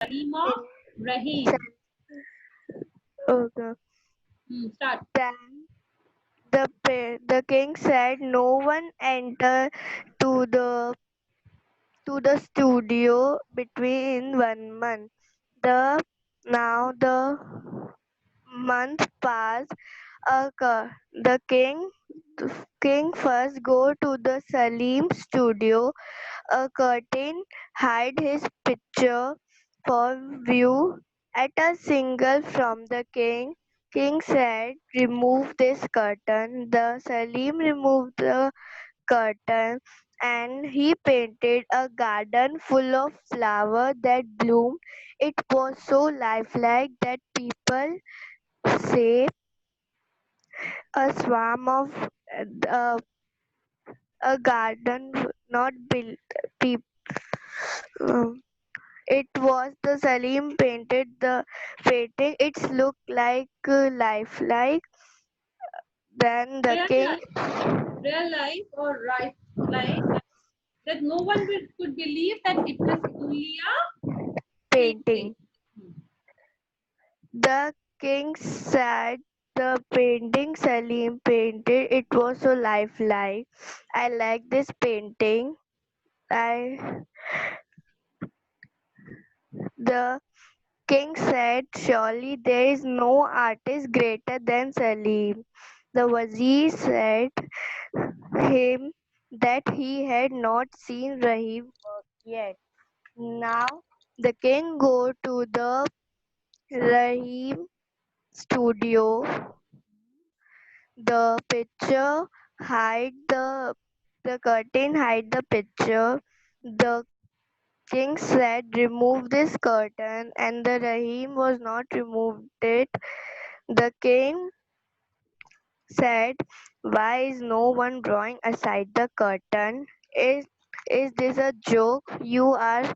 Salim or Rahim? Okay. Start. Then the king said, "No one enter to the studio between 1 month." The Now the month passed. The king first go to the Salim studio. A curtain hide his picture for view at a single from the king. King said, "Remove this curtain." The Salim removed the curtain and he painted a garden full of flowers that bloomed. It was so lifelike that people say a swarm of uh, a garden, not built. People. It was the Salim painted the painting. It looked like lifelike. Then the Real king life, real life or right life, that no one could believe that it is only a painting. painting. The king said the painting Salim painted, it was so lifelike. I like this painting. I The king said, "Surely there is no artist greater than Salim." The wazir said him that he had not seen Rahim work yet. Now the king go to the Rahim studio. The picture hide the curtain hide the picture. The king said, "Remove this curtain," and the Rahim was not removed it. The king said, "Why is no one drawing aside the curtain? Is this a joke you are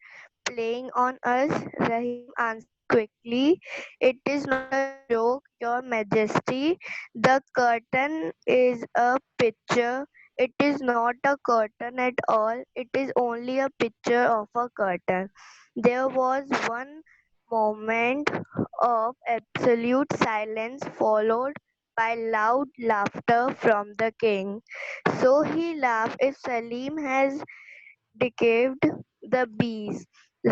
playing on us?" Rahim answered quickly, "It is not a joke, Your Majesty. The curtain is a picture. It is not a curtain at all. It is only a picture of a curtain." There was one moment of absolute silence, followed by loud laughter from the king. So he laughed, "If Salim has deceived the bees,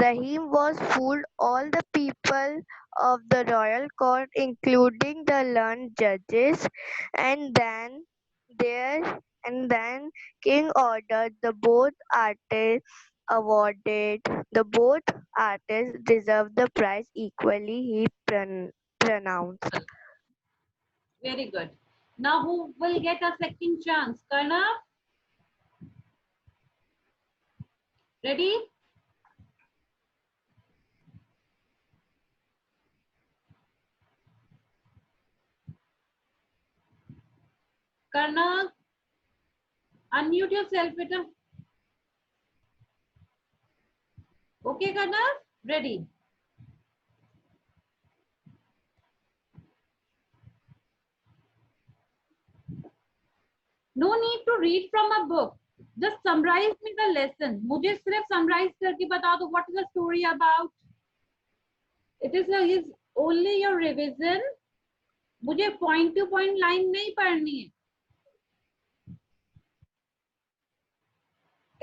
Rahim was fooled." All the people of the royal court, including the learned judges, and then king ordered the both artists awarded. The both artists deserved the prize equally, he pronounced. Very good. Now who will get a second chance? Karna, ready? Karna, unmute yourself, beta. Okay, Karna, ready. No need to read from a book. Just summarize me the lesson. मुझे सिर्फ summarize करके बता दो what is the story about. It is only your revision. मुझे point to point line नहीं पढ़नी है.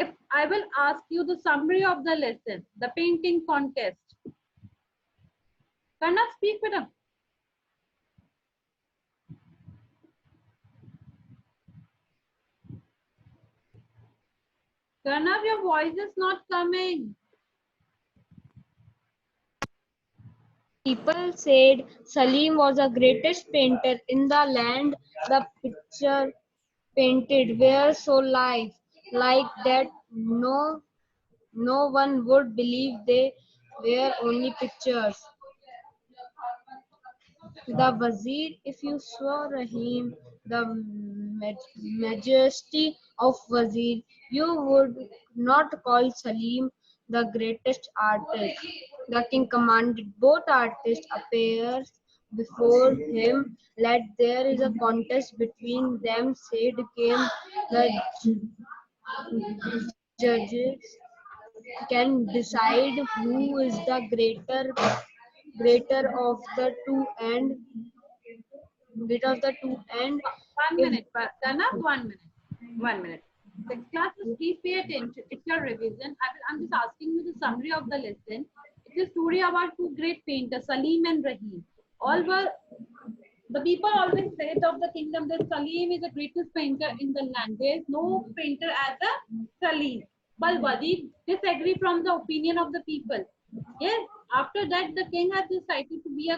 If I will ask you the summary of the lesson, the painting contest. Karna, speak with him. Karna, your voice is not coming. People said Salim was the greatest painter in the land. The picture painted were so like that no one would believe they were only pictures. The Wazir, if you saw Rahim, the majesty of Wazir, you would not call Salim the greatest artist. The king commanded both artists appear before him. Let there is a contest between them, said came the judges. can decide who is the greater of the two, and greater of the two, and One if minute, Pranav, 1 minute. 1 minute. Sixth classes, please pay attention. It's your revision. I'm just asking you the summary of the lesson. It's a story about two great painters, Salim and Rahim. All were the people always said of the kingdom that Salim is the greatest painter in the land. There is no painter as a Salim. But Wazir disagree from the opinion of the people. Yes, after that the king has decided to be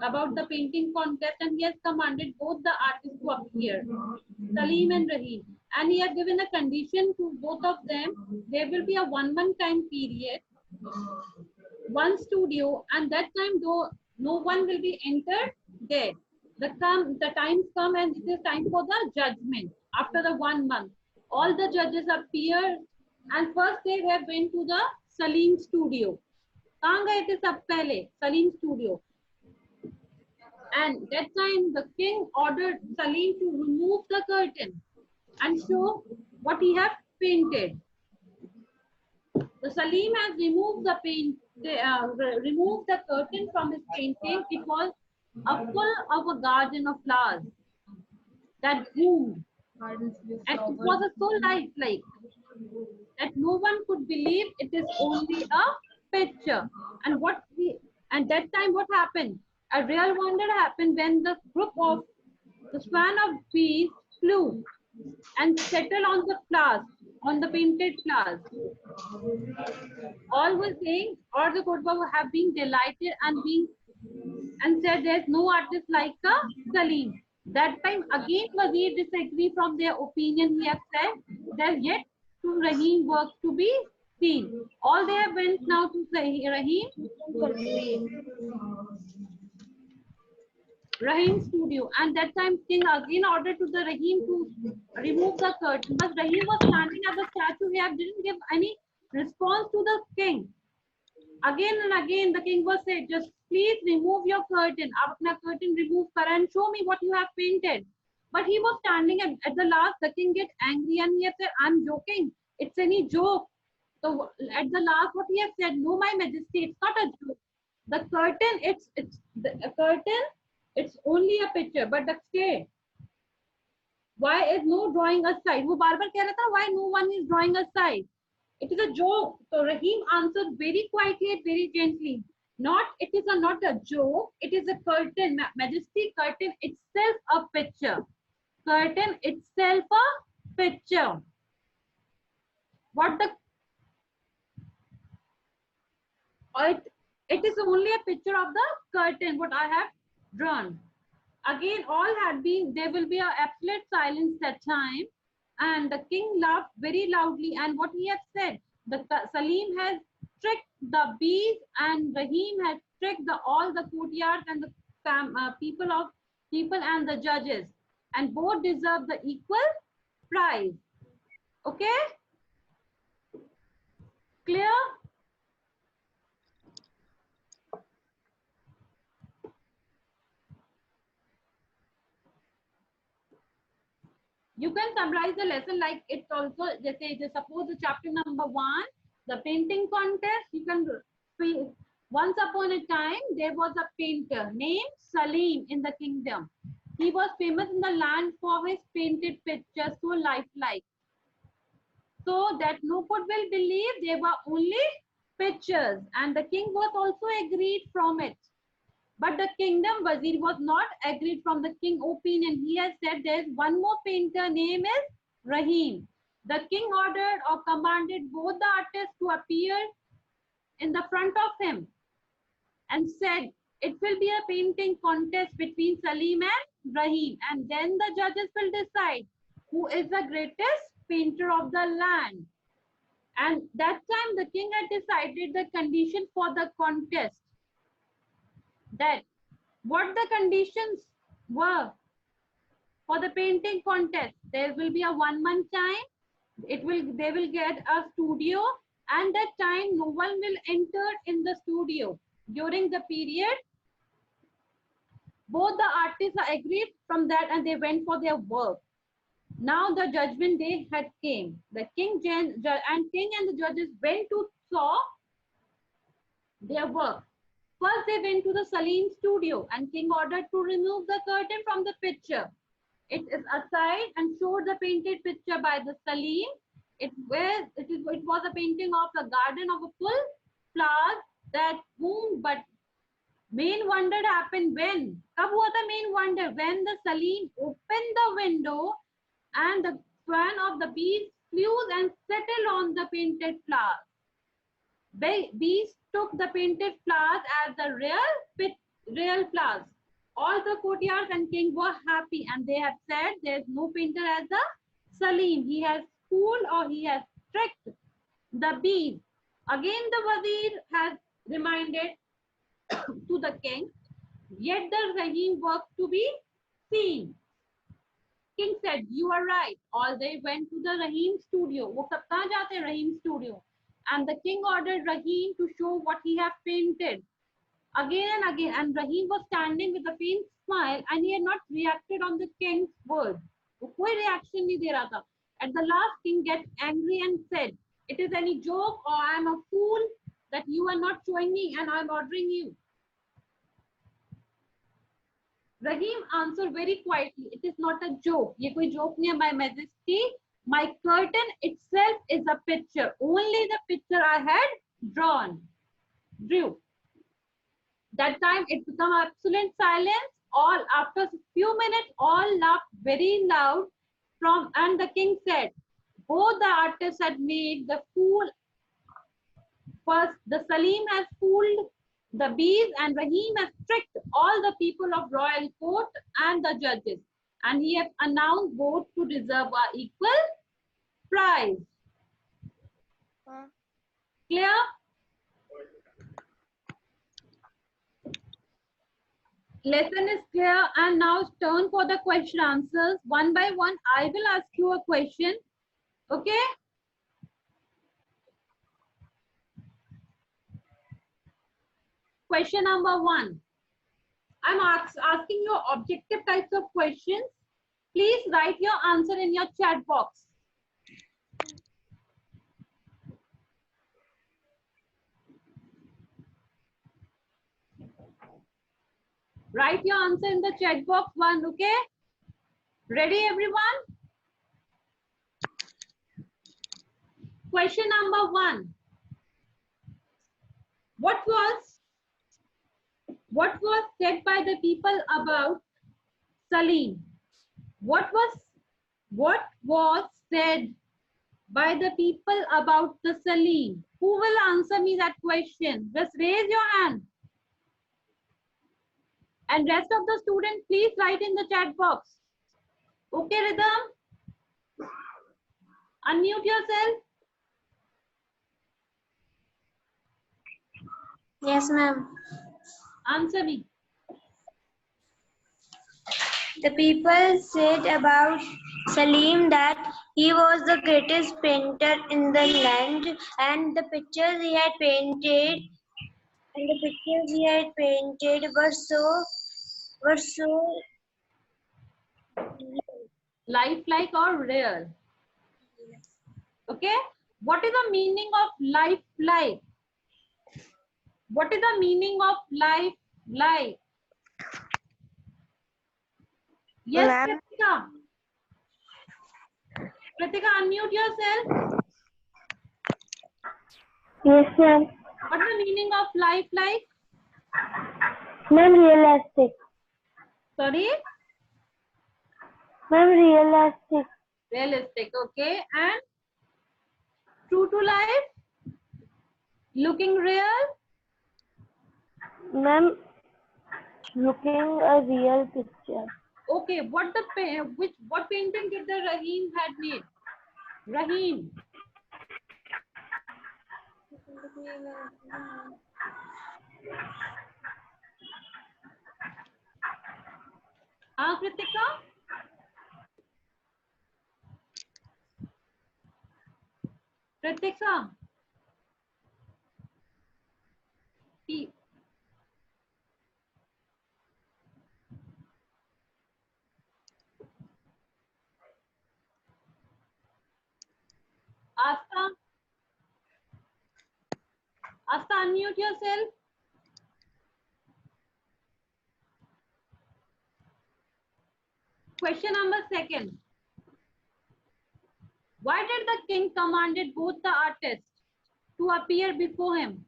about the painting contest, and he has commanded both the artists to appear, Salim and Rahim. And he has given a condition to both of them. There will be a 1 month time period, one studio, and that time though no one will be entered there. The times come and it is time for the judgment. After the 1 month, all the judges appear, and first they have went to the Salim studio. कहाँ गए थे सब पहले? Salim studio. And that time the king ordered Salim to remove the curtain and show what he had painted. The Salim has removed the removed the curtain from his painting. It was a full of a garden of flowers that bloomed, gardens with and it flowers. was so lifelike that no one could believe it is only a picture. And that time what happened? A real wonder happened when the group of the swan of bees flew and settled on the flowers, on the painted flowers. All were saying, or the Kotba have been delighted and said there's no artist like a Salim. That time again Wazir disagree from their opinion. He has said there's yet to Rahim work to be seen. All they have went now to say Rahim studio, and that time king again ordered to the Rahim to remove the curtain. But Rahim was standing at the statue. He didn't give any response to the king. Again and again the king was said, just please remove your curtain. आप अपना curtain remove कर and show me what you have painted. But he was standing at the last. The king get angry and he said, I'm joking. It's any joke. So at the last, what he has said, no, my majesty, it's not a joke. The curtain, it's the a curtain. It's only a picture. But the stay. Why is no drawing aside? वो बार बार कह रहा था, why no one is drawing aside? It is a joke. So Rahim answered very quietly and very gently. It is not a joke. It is a curtain. Majesty, curtain itself a picture. Curtain itself a picture. What the? It is only a picture of the curtain. What I have drawn. Again, all had been. There will be an absolute silence that time. And the king laughed very loudly. And what he had said, the Salim has tricked the bees, and Rahim has tricked all the courtyards and the people and the judges. And both deserve the equal prize. Okay? Clear? You can summarize the lesson like it's also, just suppose the chapter number 1, the painting contest. You can once upon a time there was a painter named Salim in the kingdom. He was famous in the land for his painted pictures, so lifelike, so that no one will believe they were only pictures, and the king was also agreed from it. But the kingdom Wazir was not agreed from the king opinion. He has said there is one more painter, name is Rahim. The king ordered or commanded both the artists to appear in the front of him and said it will be a painting contest between Salim and Rahim, and then the judges will decide who is the greatest painter of the land. And that time the king had decided the condition for the contest, that what the conditions were for the painting contest. There will be a 1 month time. They will get a studio, and that time no one will enter in the studio. During the period, both the artists are agreed from that, and they went for their work. Now the judgment day had came. The king and the judges went to saw their work. First, they went to the Salim studio, and king ordered to remove the curtain from the picture. It is aside and showed the painted picture by the Salim. It was a painting of the garden of a full flowers that boomed, but main wonder happened when? कब हुआ था main wonder? When the Salim opened the window and the swan of the bees flew and settled on the painted flowers. Bees took the painted flowers as the real flowers. All the courtiers and king were happy, and they have said there is no painter as the Salim. He has fooled or he has tricked the bees. Again, the wazir has reminded to the king, yet the Rahim work to be seen. King said, you are right. All they went to the Rahim studio. वो सब कहाँ जाते हैं? Rahim studio. And the king ordered Rahim to show what he had painted. Again and again. And Rahim was standing with a faint smile and he had not reacted on the king's word. वो कोई reaction नहीं दे रहा था. At the last, king get angry and said, it is any joke or I am a fool that you are not showing me and I am ordering you. Rahim answered very quietly, it is not a joke. ये कोई joke नहीं है, my majesty. My curtain itself is a picture. Only the picture I had drew. That time it became absolute silence. All after a few minutes, all laughed very loud. And the king said, both the artists had made the fool. First, the Salim has fooled the bees and Rahim has tricked all the people of royal court and the judges. And he has announced both to deserve an equal prize. Clear? Lesson is clear, and now it's turn for the question answers. One by one, I will ask you a question. Okay? Question number 1. I'm asking you objective types of questions. Please write your answer in your chat box. Write your answer in the chat box 1, okay? Ready, everyone? Question number 1. What was said by the people about Salim? What was said by the people about the Salim? Who will answer me that question? Just raise your hand. And rest of the students, please write in the chat box. Okay, Rhythm? Unmute yourself. Yes, ma'am. Answer me. The people said about Salim that he was the greatest painter in the land, and the pictures he had painted were so Lifelike or real? Okay. What is the meaning of lifelike? What is the meaning of lifelike? Yes, Kritika. Kritika, unmute yourself. Yes, ma'am. What is the meaning of lifelike? Ma'am, realistic. Sorry? Ma'am, realistic. Realistic, okay. And true to life? Looking real? Ma'am, looking a real picture. Okay, what painting did the Rahim had made? Rahim. Kritika? Kritika? unmute yourself. Question number 2. Why did the king commanded both the artists to appear before him?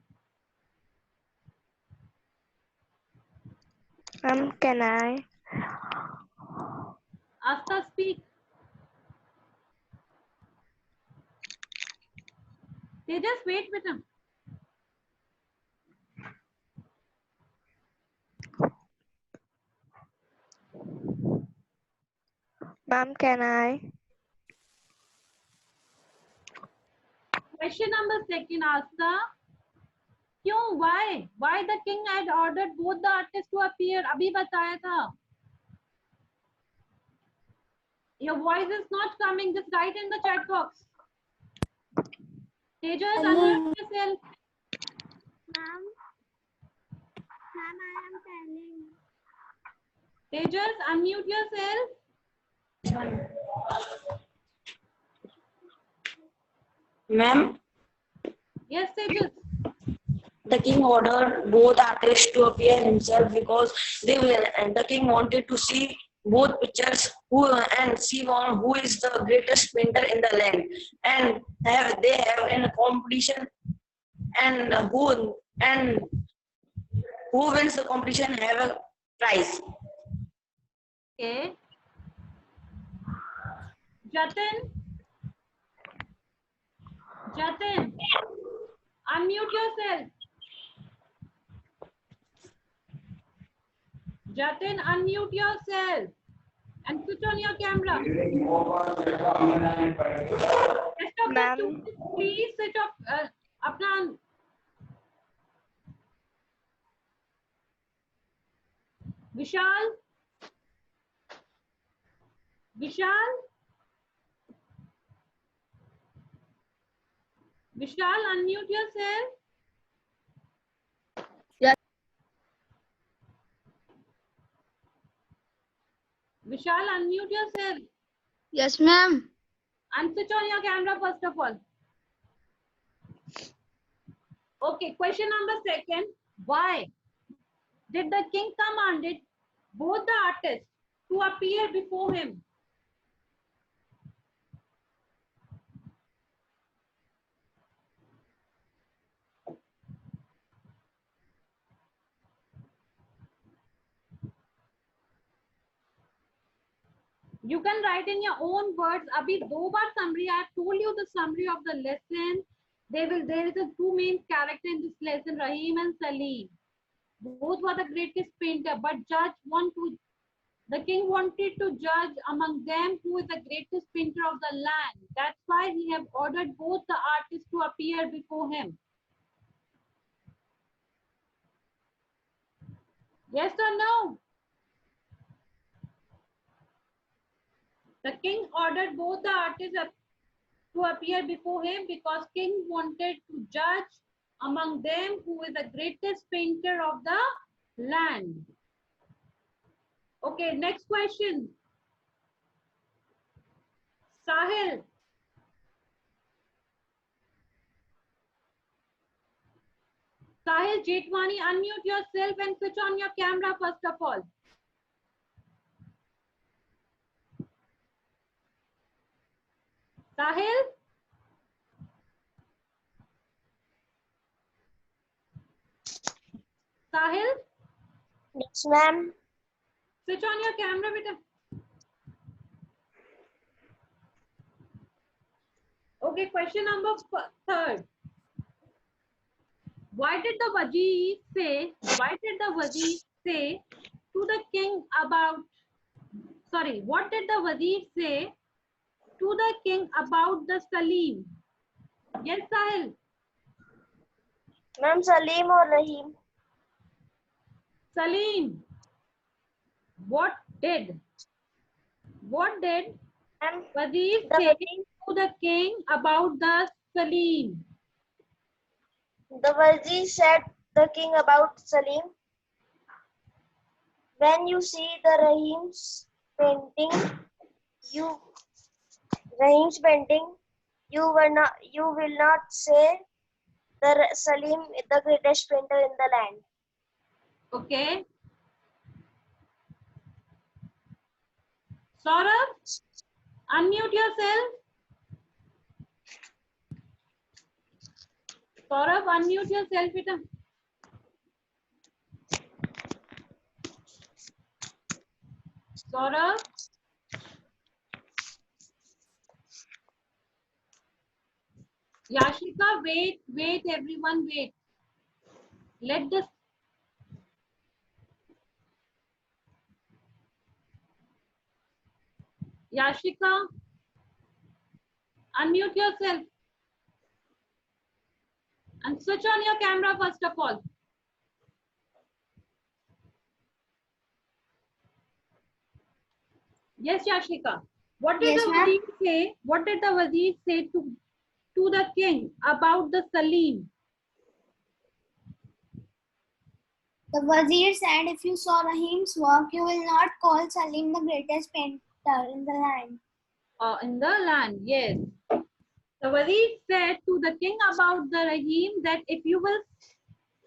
Can I? Asta, speak. They just wait with him. Ma'am, can I? Question number 2, Asta. क्यों? Why? Why the king had ordered both the artists to appear? अभी बताया था. Your voice is not coming. Just write in the chat box. Tejas, unmute yourself. Ma'am, I am telling. Tejas, unmute yourself. Ma'am, Yes, Tejas. the king ordered both artists to appear himself because the king wanted to see both pictures and see who is the greatest painter in the land, and they have in a competition, and who wins the competition have a prize. Okay. Jatin. Jatin, unmute yourself. Jatin, unmute yourself and switch on your camera. Rest of the students, please switch off. अपना Vishal. Vishal. Vishal, unmute yourself. Yes. Vishal, unmute yourself. Yes, ma'am. And switch on your camera first of all. Okay, question number 2. Why did the king commanded both the artists to appear before him? You can write in your own words. Abhi do baar summary. I have told you the summary of the lesson. There is a 2 main character in this lesson, Rahim and Salim. Both were the greatest painter, but the king wanted to judge among them who is the greatest painter of the land. That's why he have ordered both the artists to appear before him. Yes or no? The king ordered both the artists to appear before him because king wanted to judge among them who is the greatest painter of the land. Okay, next question. Sahil. Sahil Jetwani, unmute yourself and switch on your camera first of all. Sahil? Sahil? Yes, ma'am. Switch on your camera, beta. Okay, question number 3. What did the Wazir say to the king about, what did the Wazir say to the king about the Salim? Yes, Sahil. Ma'am, Salim or Rahim? Salim. What did Ma'am, Wazir the say Wazir, to the king about the Salim? the Wazir said the king about Salim. When you see the Rahim's painting, you will not say Salim is the greatest painter in the land. Okay. Saurabh, unmute yourself. Saurabh, unmute yourself. Beta. Saurabh. Yashika, wait, everyone, wait. Let the Yashika, unmute yourself and switch on your camera first of all. Yes, Yashika. What did Yes, the ma'am. Wazir say? What did the Wazir say to the king about the Salim? The Wazir said, if you saw Rahim's work, you will not call Salim the greatest painter in the land. In the land, yes. The Wazir said to the king about the Rahim that if you will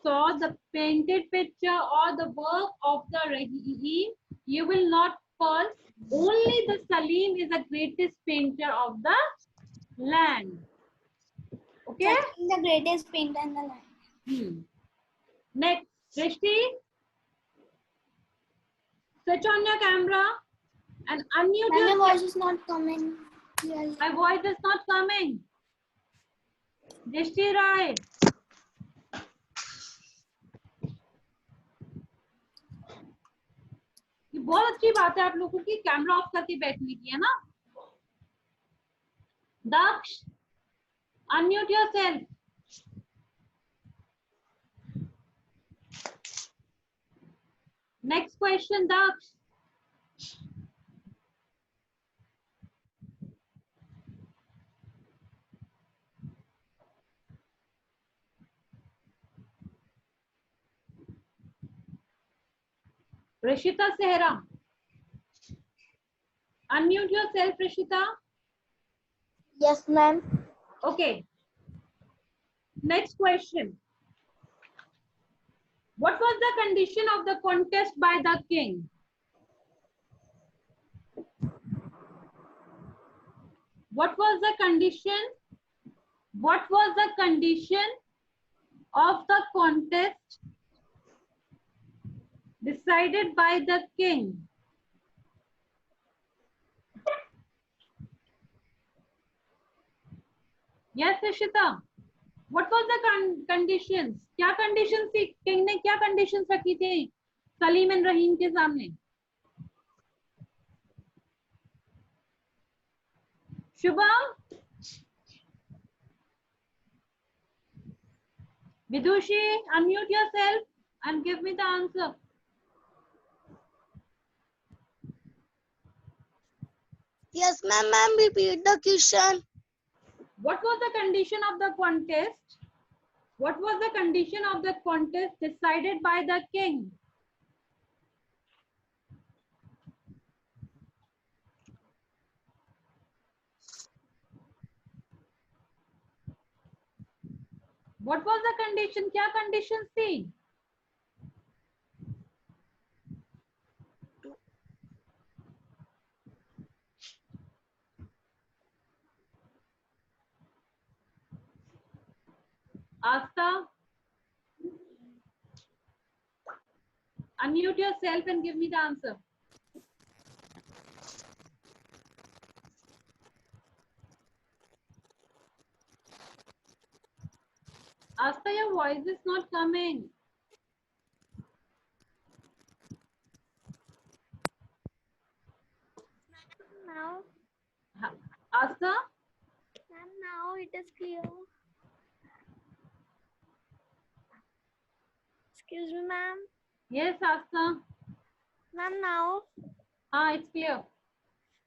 saw the painted picture or the work of the Rahim, you will not call only the Salim is the greatest painter of the land. Okay? Salim the greatest painter in the land. Next, Rishti, switch on your camera and unmute Ma'am, your. your voice is not coming. Yes. My voice is not coming. Rishti Rai. ये बहुत अच्छी बात है आप लोगों की camera off करके बैठने की है ना. Daksh, unmute yourself. Next question, Daksh. Rishita Sehra. Unmute yourself, Rishita. Yes, ma'am. Okay. Next question. What was the condition of the contest by the king? What was the condition? What was the condition of the contest decided by the king? Yes, Rishita. What was the conditions? क्या conditions थी? King ने क्या conditions रखी थी Salim and रहीम के सामने? Shubham, Vidushi, unmute yourself and give me the answer. Yes, ma'am. Repeat the question. What was the condition of the contest? What was the condition of the contest decided by the king? What was the condition? क्या conditions थी? Asta, unmute yourself and give me the answer. Asta, your voice is not coming. Now, Asta, ma'am, now it is clear. Excuse me, ma'am. yes, Asta. Ma'am, now, It's clear.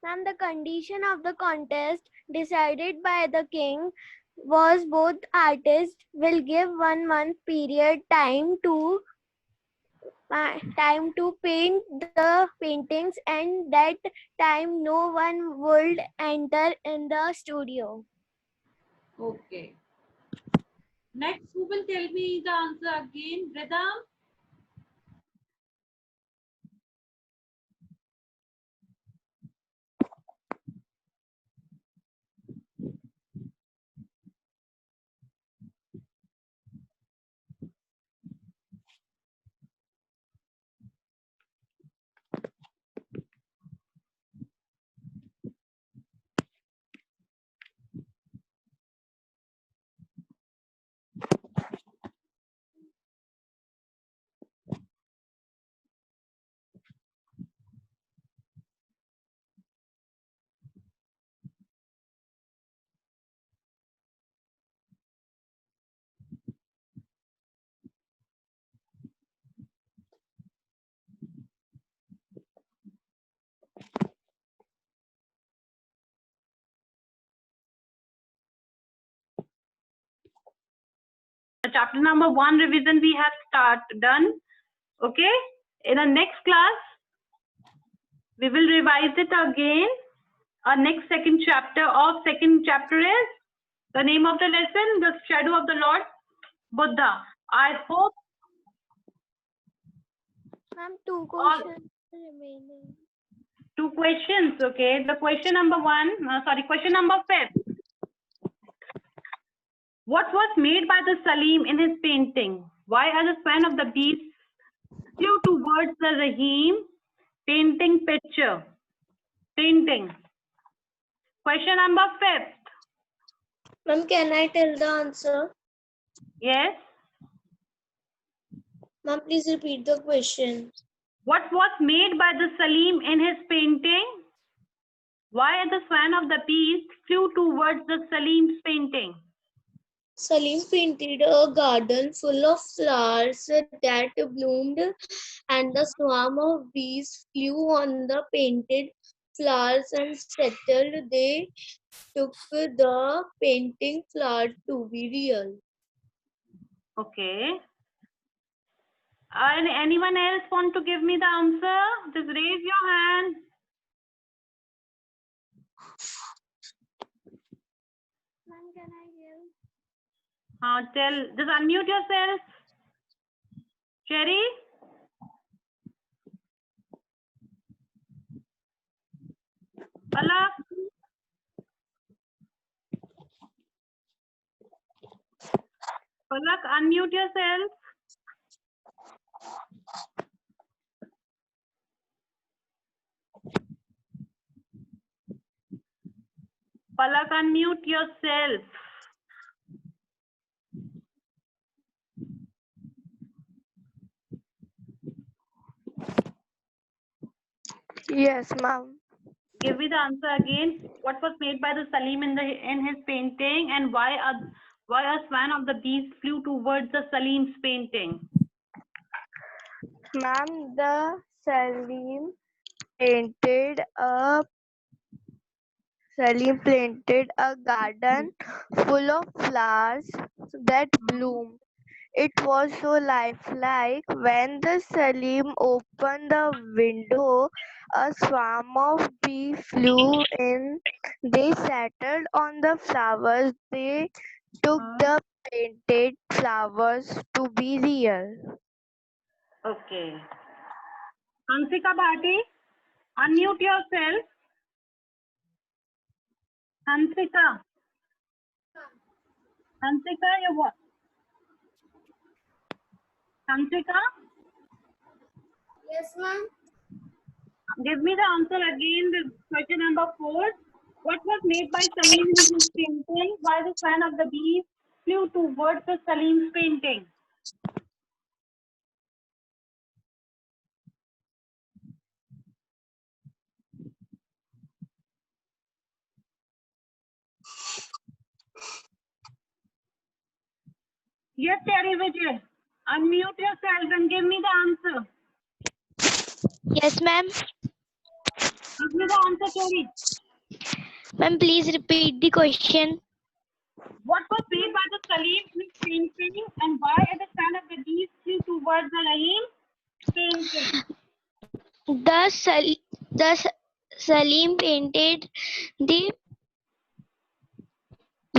ma'am, the condition of the contest decided by the king was both artists will give 1 month period time to paint the paintings, and that time no one would enter in the studio. Okay. Next, who will tell me the answer again? Rhythm? Chapter number 1 revision we have done. Okay. In the next class, we will revise it again. Our next second chapter is the name of the lesson, the shadow of the Lord Buddha. I hope Ma'am, two all questions remaining. 2 questions. Okay. The question number 5. What was made by the Salim in his painting? Why are the span of the beast flew towards the Rahim painting picture? Painting. Question number 5. Ma'am, can I tell the answer? Yes. Ma'am, please repeat the question. What was made by the Salim in his painting? Why the swan of the beast flew towards the Salim's painting? Salim painted a garden full of flowers that bloomed, and the swarm of bees flew on the painted flowers and settled. They took the painting flower to be real. Okay. Anyone else want to give me the answer? Just raise your hand. Ma'am, can I give? Just unmute yourself. Cherry? Palak? Palak, unmute yourself. Palak, unmute yourself. Yes, ma'am. Give me the answer again. What was made by the Salim in his painting, and why a swan of the beast flew towards the Salim's painting? Ma'am, the Salim painted a garden full of flowers that bloomed. It was so lifelike. When the Salim opened the window, a swarm of bees flew in. They settled on the flowers. They took the painted flowers to be real. Okay. Hansika Bhati, unmute yourself. Hansika. Hansika, your what? Hansika, Yes, ma'am. give me the answer again. The question number 4. What was made by Salim in his painting? Why the swan of the beast flew towards the Salim's painting? Yes, Terry Vijay. Unmute yourself and give me the answer. Yes, ma'am. Give me the answer, Terry. Ma'am, please repeat the question. What was made by the Salim in his painting, and why at the span of the beast flew towards the Rahim painting? The Salim painted the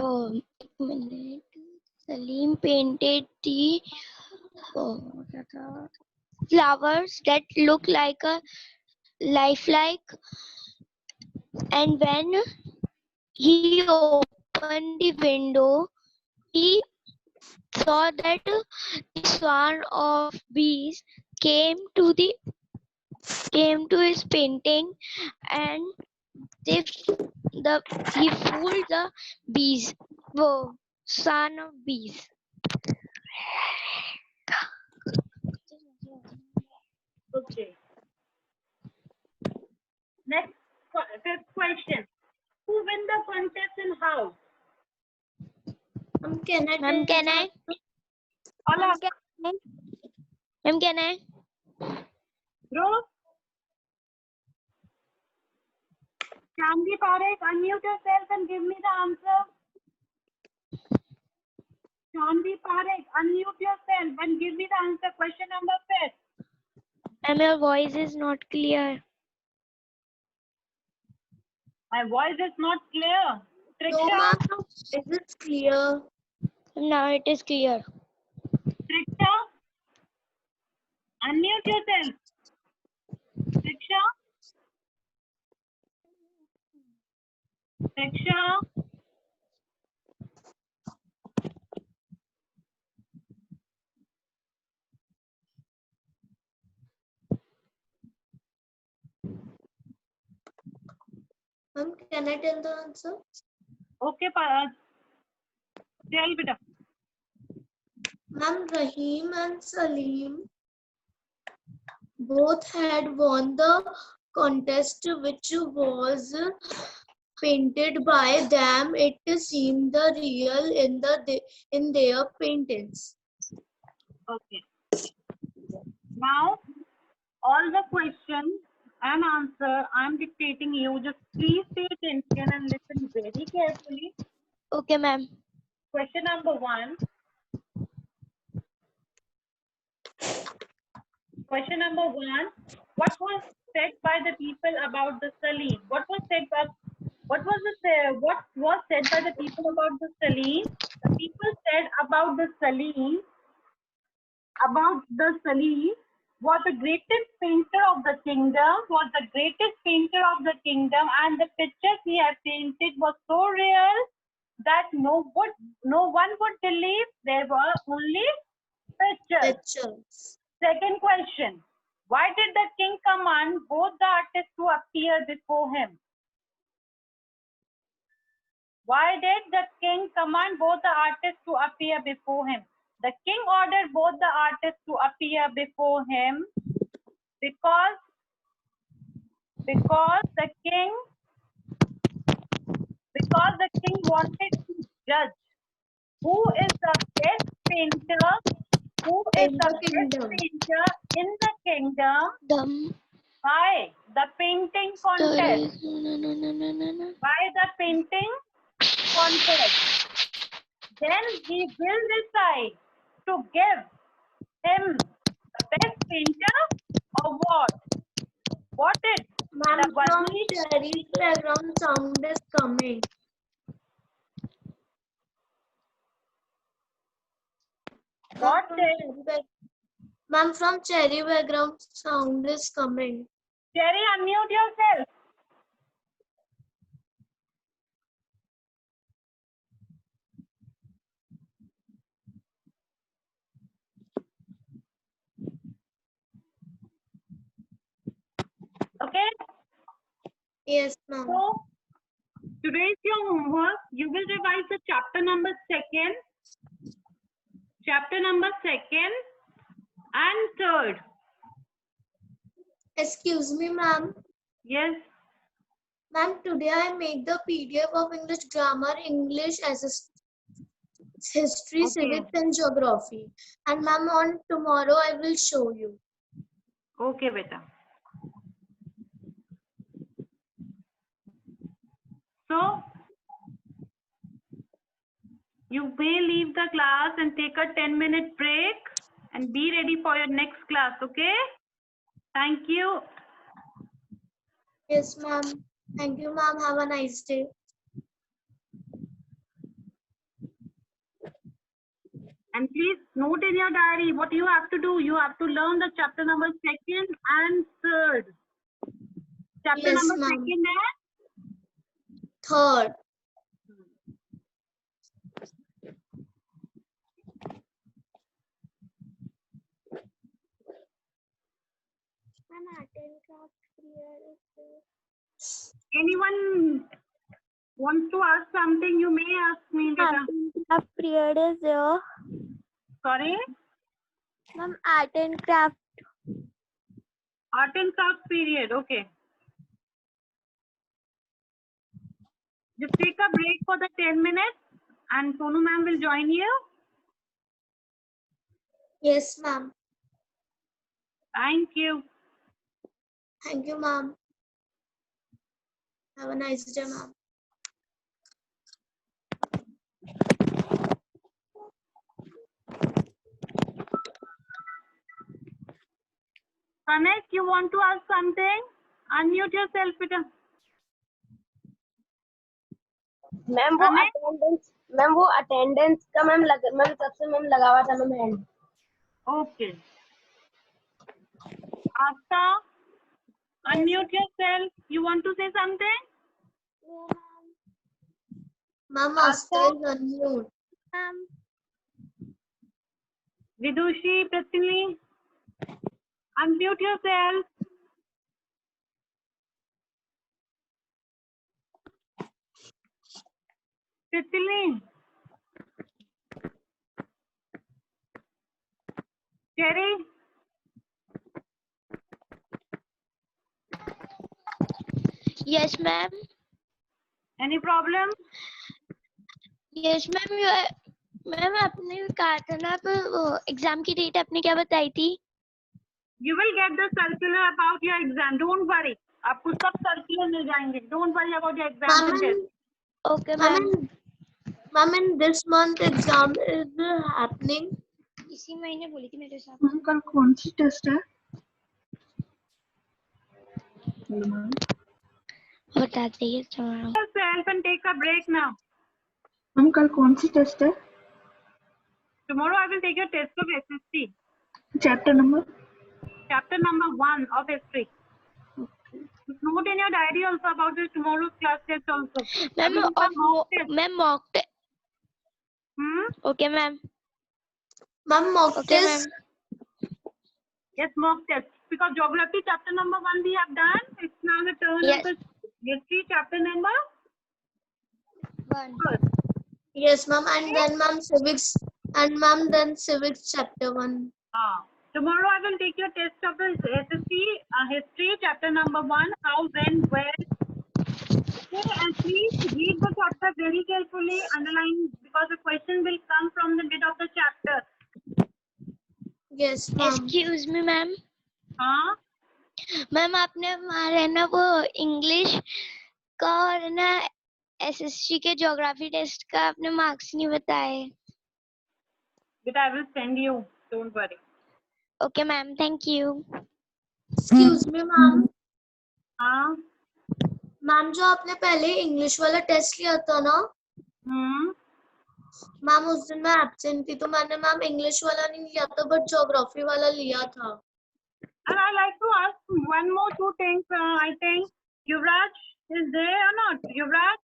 एक minute. Salim painted the flowers that look like a lifelike, and when he opened the window, he saw that the swarm of bees came to the came to his painting, and they the he fooled the bees. Whoa, son of bees. Okay. Next, fifth question. Who win the contest and how? Ma'am, can I? Allah, Ma'am, can I? bro. Chandni Parekh, unmute yourself and give me the answer. Chandni Parekh, unmute yourself and give me the answer. Question number 5. Ma'am, your voice is not clear. My voice is not clear. No, Triksha, ma'am. Is it clear? Now it is clear. Triksha, unmute yourself. Triksha, Triksha, Ma'am, can I tell the answer? okay, tell beta. Ma'am, Rahim and Salim both had won the contest, which was painted by them. It seemed the real in their paintings. Okay. Now, all the questions and answer I'm dictating you. Just please pay attention and listen very carefully. Okay, ma'am. Question number 1. Question number 1. What was said by the people about the Salim? What was said by what was said by the people about the Salim? The people said about the Salim was the greatest painter of the kingdom, and the pictures he had painted was so real that no one would believe there were only pictures. Second question. Why did the king command both the artists to appear before him? Why did the king command both the artists to appear before him? The king ordered both the artists to appear before him because the king wanted to judge who is the best painter, in the kingdom by the painting contest. Then he will decide to give him the best painter or what? What did Ma'am, the from Wazir? Cherry's background sound is coming. What did Ma'am, from Cherry background sound is coming. Cherry, unmute yourself. Okay. Yes, ma'am. So today's your homework. You will revise the chapter number 2, and 3rd. Excuse me, ma'am. Yes. Ma'am, today I make the PDF of English grammar, English as a history, Okay. civics, and geography. And ma'am, on tomorrow I will show you. Okay, beta. So you may leave the class and take a 10-minute break and be ready for your next class. Okay. Thank you. Yes, ma'am. Thank you, ma'am. Have a nice day. And please note in your diary what you have to do. You have to learn the chapter number 2nd and 3rd. Chapter Yes, number ma'am. 2nd and Third. anyone wants to ask something, you may ask me, beta. Craft period is there. Sorry? Ma'am, art and craft. Art and craft period. Okay. Just take a break for the 10 minutes and Sonu ma'am will join you. Yes, ma'am. Thank you. Thank you, ma'am. Have a nice day, ma'am. Kanek, you want to ask something? Unmute yourself, beta. Ma'am वो attendance का ma'am तब से ma'am लगा हुआ था ma'am hand. Okay. Asta, unmute yourself. You want to say something? Ma'am, Asta? Asta is unmute. Vidushi, Prithvi, unmute yourself. Prithvi. Cherry, Yes, ma'am. any problem? Yes, ma'am. Ma'am आपने कहा था ना आप एग्जाम की date आपने क्या बताई थी? You will get the circular about your exam. Don't worry. आपको सब circular मिल जाएंगे. Don't worry about your exam and test. Okay, ma'am. Ma'am, in this month exam is happening. इसी महीने बोली थी मेरे साथ. मैम कल कौन सी टेस्ट है? मैम बता दीजिए tomorrow. Yourself and take a break now. Ma'am कल कौन सी टेस्ट है? Tomorrow I will take your test of SST. Chapter number? Chapter number 1 of history. Note in your diary also about this tomorrow's class test also. I will do some mock test. Ma'am mock test. Okay, ma'am. Ma'am, mock Okay, ma'am. test. Yes, mock test. Because geography chapter number 1 we have done. It's now the turn Yes. of the history chapter number 1. Yes, ma'am. And then ma'am civics. And ma'am then civics chapter 1. Tomorrow I will take your test of the SST history chapter number 1. How, when, where. Okay, and please read the chapter very carefully. Underline because the question will come from the mid of the chapter. Yes, ma'am. Excuse me, ma'am. हाँ. Ma'am आपने हमारे ना वो English का और ना SST के geography test का आपने मार्क्स नहीं बताए. But I will send you. Don't worry. Okay, ma'am. Thank you. Excuse me, ma'am. हाँ. मैम जो आपने पहले इंग्लिश वाला टेस्ट लिया था ना, मैम उस दिन मैं एब्सेंट थी तो मैंने मैम इंग्लिश वाला नहीं लिया था बट ज्योग्राफी वाला लिया था. And I like to ask one more two things. I think Yuvraj is there or not? Yuvraj?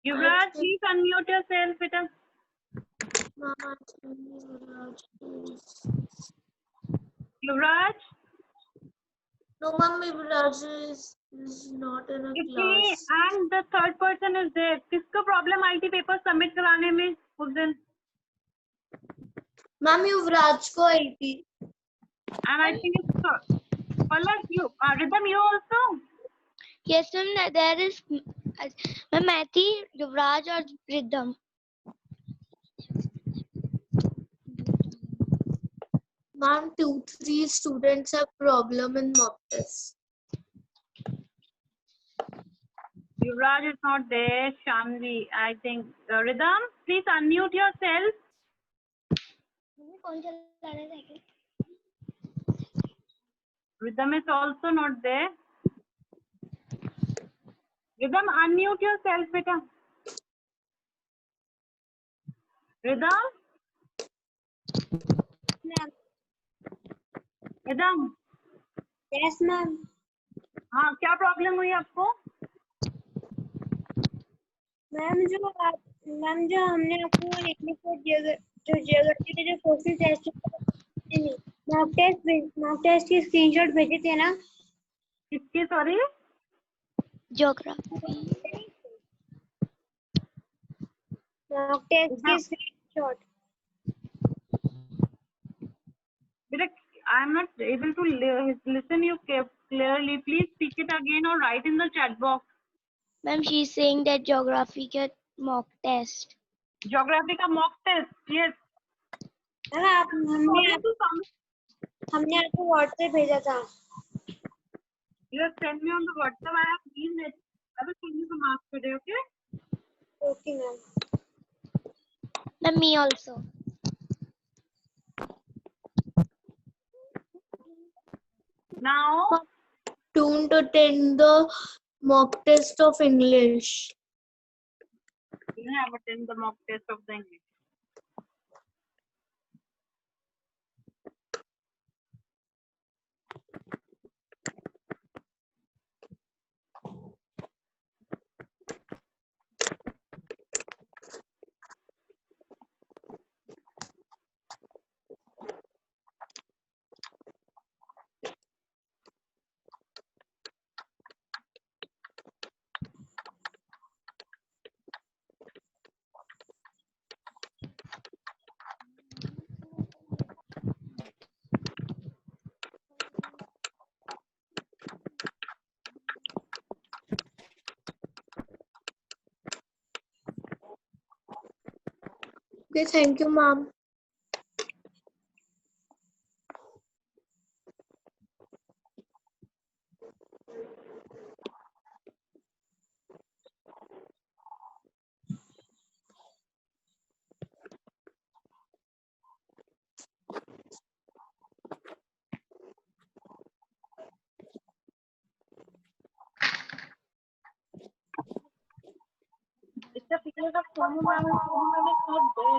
Yuvraj, please unmute yourself. Yuvraj? No, ma'am, Yuvraj is not in a class. And the third person is there. किसको problem IT paper submit कराने में उस दिन? Ma'am, Yuvraj को आई थी. And I think it's Palak, you. Rhythm, you also? Yes, ma'am. There is ma'am Mathi, Yuvraj और Rhythm. Ma'am, 2-3 students have problem in mock test. Yuvraj is not there. Shamli, I think. Rhythm, please unmute yourself. Rhythm is also not there. Rhythm, unmute yourself, beta. Rhythm? Ma'am. Rhythm? Yes, ma'am. हाँ क्या problem हुई आपको? Ma'am जो हमने आपको English और geography के जो सोशल टेस्ट मॉक टेस्ट की स्क्रीनशॉट भेजे थे ना, किसकी सॉरी? ज्योग्राफी मॉक टेस्ट की स्क्रीनशॉट। बेटा I am not able to listen you clearly. Please speak it again or write in the chat box. Ma'am she is saying that geography के mock test Geography का mock test. Yes. हमने आपको WhatsApp भेजा था। You have sent me on the WhatsApp. I have seen it. I will send you the marks today. Okay. Okay ma'am. Ma'am me also Now. Don't attend the mock test of English. You have attended the mock test of the English. Okay, thank you, ma'am. इसका पिछले का Sonu ma'am सब दे।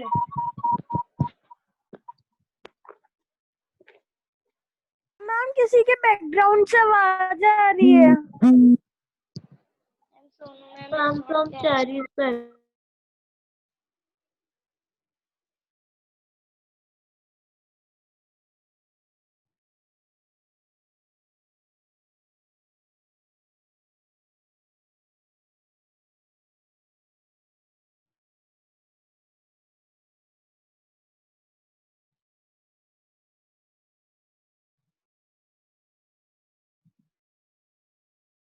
Ma'am किसी के background से आवाज आ रही है। I'm from Cherry.